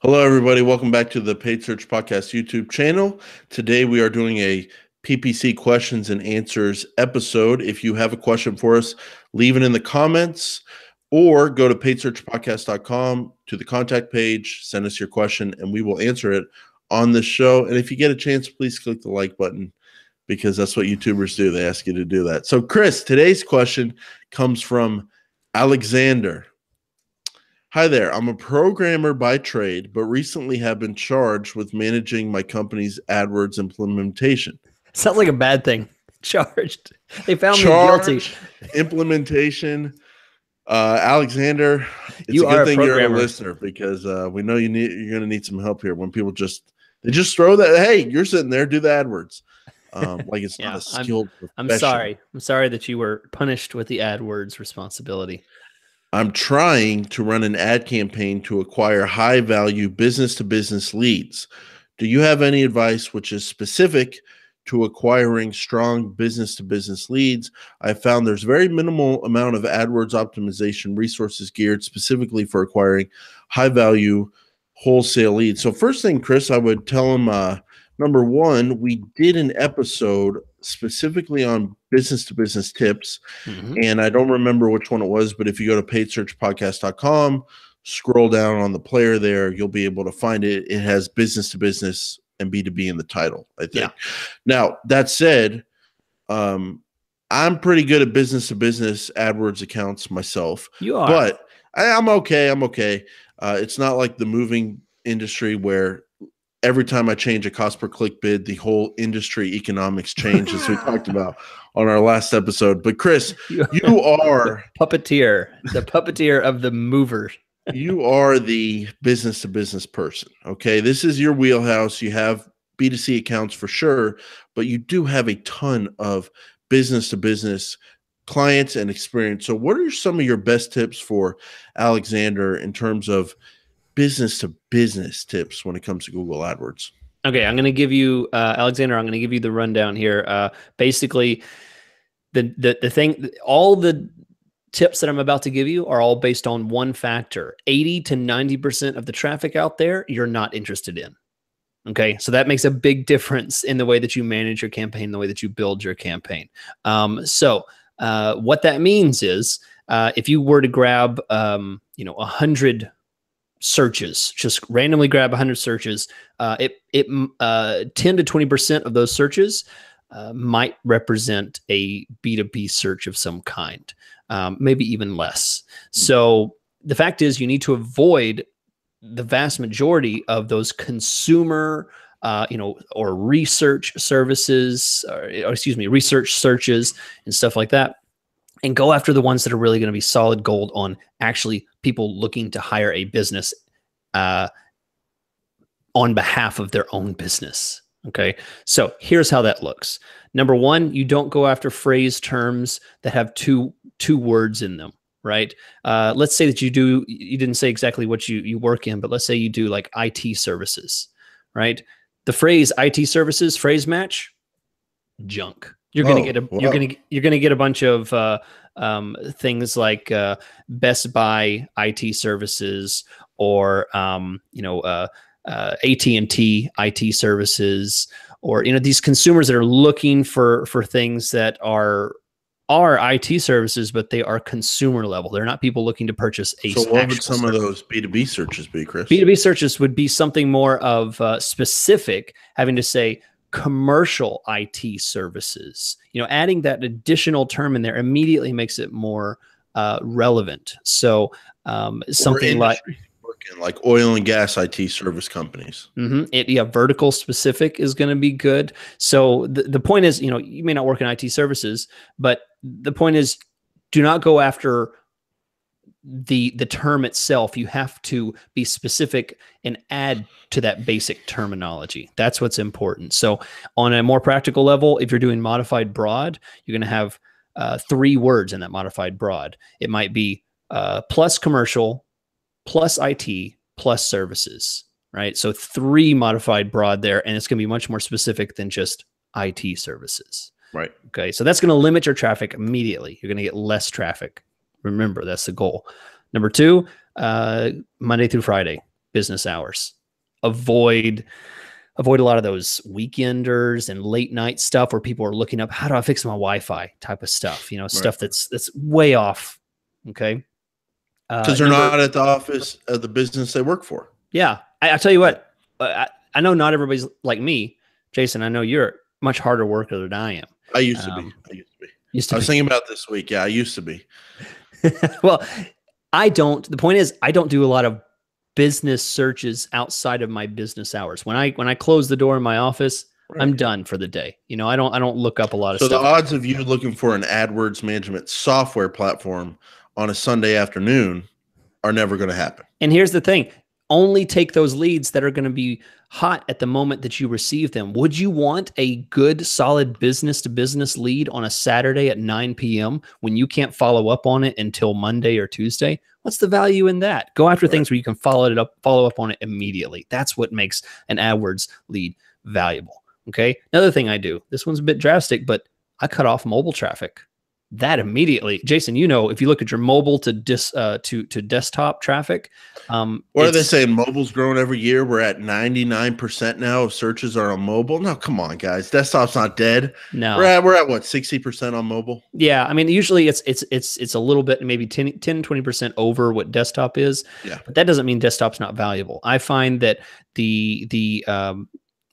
Hello, everybody. Welcome back to the Paid Search Podcast YouTube channel. Today, we are doing a PPC questions and answers episode. If you have a question for us, leave it in the comments or go to paidsearchpodcast.com to the contact page, send us your question, and we will answer it on the show. And if you get a chance, please click the like button because that's what YouTubers do. They ask you to do that. So, Chris, today's question comes from Alexander. Hi there. I'm a programmer by trade, but recently have been charged with managing my company's AdWords implementation. Sounds like a bad thing. Charged. They found me guilty. Implementation. Alexander, it's a good thing you're a listener because we know you're going to need some help here when people just throw that. Hey, you're sitting there, do the AdWords. Like it's not a skilled profession. I'm sorry that you were punished with the AdWords responsibility. I'm trying to run an ad campaign to acquire high-value business-to-business leads. Do you have any advice which is specific to acquiring strong business-to-business leads? I found there's very minimal amount of AdWords optimization resources geared specifically for acquiring high-value wholesale leads. So first thing, Chris, I would tell them, number one, we did an episode specifically on business-to-business tips, and I don't remember which one it was, but if you go to paidsearchpodcast.com, scroll down on the player there, you'll be able to find it. It has business-to-business and B2B in the title, I think. Yeah. Now, that said, I'm pretty good at business-to-business AdWords accounts myself. You are. But I'm okay. It's not like the moving industry where every time I change a cost per click bid, the whole industry economics change, as we talked about on our last episode. But Chris, you are the puppeteer of the mover. You are the business to business person. Okay. This is your wheelhouse. You have B2C accounts for sure, but you do have a ton of business to business clients and experience. So what are some of your best tips for Alexander in terms of business to business tips when it comes to Google AdWords? Okay, I'm going to give you, Alexander, I'm going to give you the rundown here. Basically, the thing, all the tips that I'm about to give you are all based on one factor. 80 to 90% of the traffic out there, you're not interested in. Okay, so that makes a big difference in the way that you manage your campaign, the way that you build your campaign. What that means is if you were to grab, 100 searches, just randomly grab 100 searches, 10 to 20% of those searches might represent a B2B search of some kind, maybe even less. So the fact is you need to avoid the vast majority of those consumer, or research services, research searches and stuff like that. And go after the ones that are really going to be solid gold on actually people looking to hire a business on behalf of their own business. Okay, so here's how that looks. Number one, you don't go after phrase terms that have two words in them, right? Let's say that you didn't say exactly what you work in, but let's say you do like IT services, right? The phrase IT services phrase match, junk. You're going to get a bunch of things like Best Buy IT services or AT&T IT services, or these consumers that are looking for things that are IT services, but they are consumer level. They're not people looking to purchase a. So what would some of those B2B searches be, Chris? B2B searches would be something more of specific, having to say commercial IT services. Adding that additional term in there immediately makes it more relevant. So something like oil and gas IT service companies. Vertical specific is going to be good. So the point is, you may not work in IT services, but the point is, do not go after the term itself. You have to be specific and add to that basic terminology. That's what's important. So on a more practical level, if you're doing modified broad, you're going to have 3 words in that modified broad. It might be plus commercial, plus IT, plus services, right? So 3 modified broad there, and it's going to be much more specific than just IT services. Right. Okay. So that's going to limit your traffic immediately. You're going to get less traffic. Remember, that's the goal. Number 2, Monday through Friday. business hours. Avoid a lot of those weekenders and late night stuff where people are looking up, how do I fix my Wi-Fi type of stuff, stuff that's way off. Okay. Because they're not at the office of the business they work for. Yeah. I tell you what, I know not everybody's like me, Jason. I know you're much harder worker than I am. I used to be. I was thinking about this week. Yeah, I used to be. Well, the point is, I don't do a lot of business searches outside of my business hours. When I close the door in my office, I'm done for the day. I don't look up a lot of stuff. So the odds of you looking for an AdWords management software platform on a Sunday afternoon are never going to happen. And here's the thing. Only take those leads that are going to be hot at the moment that you receive them. Would you want a good, solid business-to-business lead on a Saturday at 9 p.m. when you can't follow up on it until Monday or Tuesday? What's the value in that? Go after things where you can follow up on it immediately. That's what makes an AdWords lead valuable. Okay. Another thing I do, this one's a bit drastic, but I cut off mobile traffic. That immediately, Jason, if you look at your mobile to desktop traffic, what are they saying? Mobile's growing every year. We're at 99% now of searches are on mobile. No, come on, guys. Desktop's not dead. No, we're at what, 60% on mobile? Yeah, I mean, usually it's a little bit, maybe 10-20% over what desktop is. Yeah, but that doesn't mean desktop's not valuable. I find that the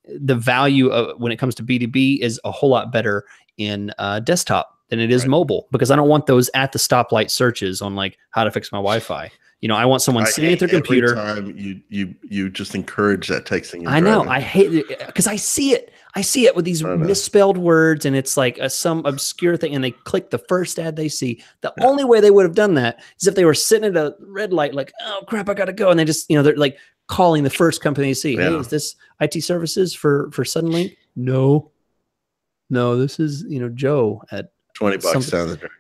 value of when it comes to B2B is a whole lot better in desktop than it is mobile, because I don't want those at the stoplight searches on like how to fix my Wi-Fi. I want someone sitting at their computer. Every time you just encourage that texting. I know. I hate it because I see it. I see it with these misspelled words, and it's like some obscure thing, and they click the first ad they see. The only way they would have done that is if they were sitting at a red light, like, oh crap, I gotta go, and they just, they're like calling the first company they see. Hey, is this IT services for Suddenlink? No, this is Joe at $20 down there.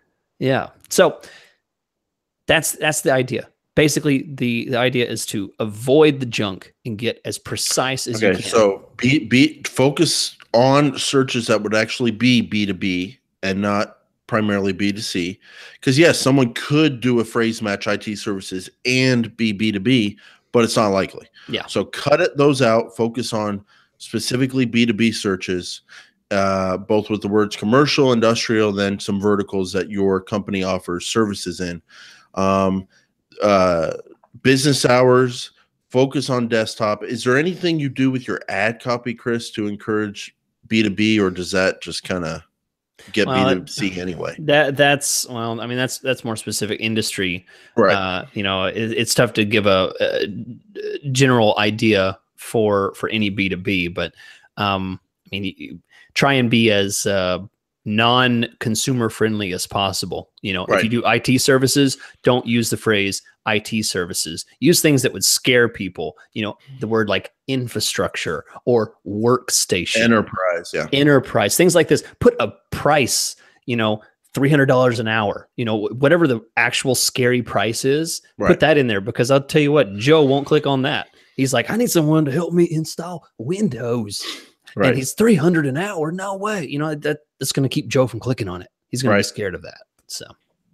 Yeah. So that's the idea. Basically, the idea is to avoid the junk and get as precise as you can. So focus on searches that would actually be B2B and not primarily B2C. Because yes, someone could do a phrase match IT services and be B2B, but it's not likely. Yeah. So cut those out. Focus on specifically B2B searches. Both with the words commercial, industrial, then some verticals that your company offers services in. Business hours, focus on desktop. Is there anything you do with your ad copy, Chris, to encourage B2B, or does that just kind of get B2C anyway? That's more specific industry. Right. It's tough to give a general idea for any B2B, but try and be as non-consumer friendly as possible. If you do IT services, don't use the phrase IT services. Use things that would scare people. The word like infrastructure or workstation. Enterprise, things like this. Put a price, $300 an hour, whatever the actual scary price is, put that in there, because I'll tell you what, Joe won't click on that. He's like, I need someone to help me install Windows. And he's $300 an hour. No way. That's going to keep Joe from clicking on it. He's going to be scared of that. So,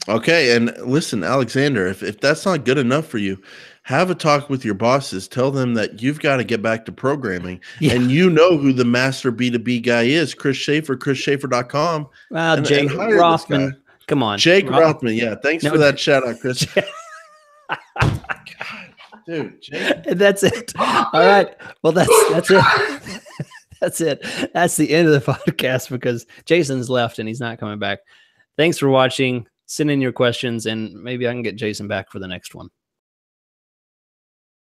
okay. And listen, Alexander, if that's not good enough for you, have a talk with your bosses. Tell them that you've got to get back to programming, and who the master B2B guy is, Chris Schaefer, chrisschaefer.com. Well, Jake Rothman. Come on. Jake Rothman. Yeah. Thanks for that shout out, Chris. God, dude, Jake. That's it. All right. Well, that's it. That's it. That's the end of the podcast, because Jason's left and he's not coming back. Thanks for watching. Send in your questions, and maybe I can get Jason back for the next one.